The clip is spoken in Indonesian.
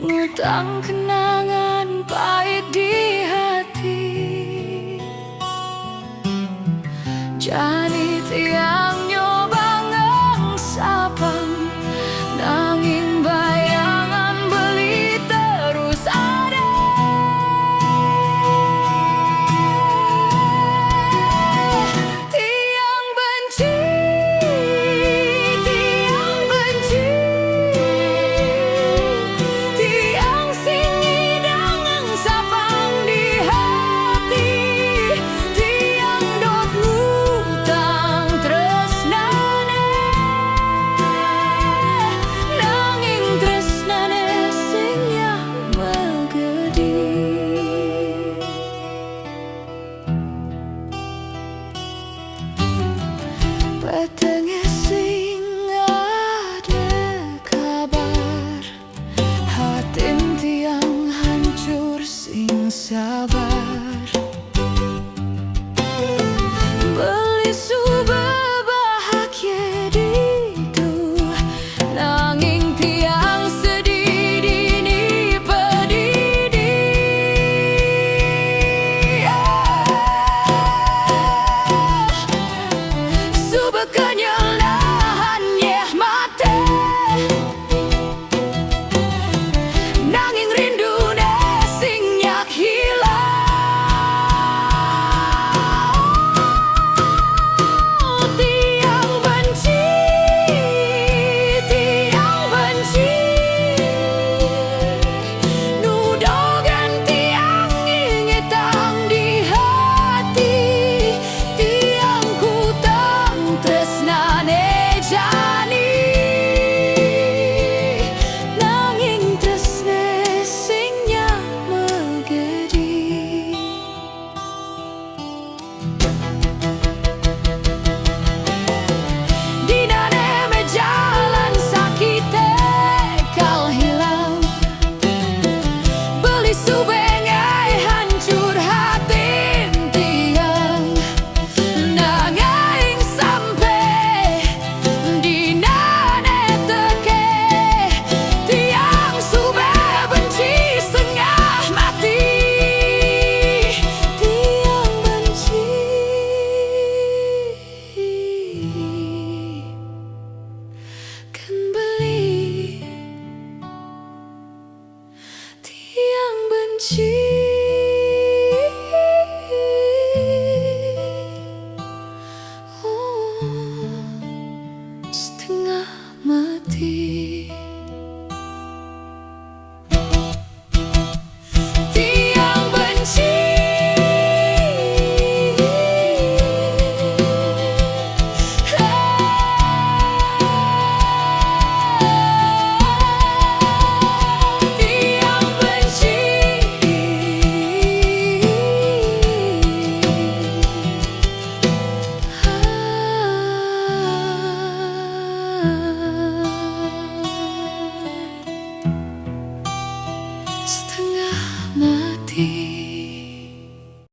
ngutang kenangan pahit di hati. Jadi tiang nyoba ngengsapang, nanging bayangan beli terus ada. Tiang benci, tiang benci, tiang singidang ngengsapang di hati. Tiang dot ngutang tresnane, nanging tresnane sing nyah megedi. Petenge sing ada kabar, hatin tiang hancur sing sabar. Beli subah bahagia ditu, nanging tiang sedih dini pedidi. Subah kenyalahan yeh mate, nanging rindune sing nyak hilang. Tiang benci, tiang benci, nudogan tiang ingetang di hati. Tiang kutang tresnane jani, nanging tresne sing nyah megedi. Dinane me jalan sakite kal hilang, beli subengai hancur hatin tiang. Nanging sampe dinane teke, tiang sube benci setengah mati. Tiang benci, kan beli. Tiang benci.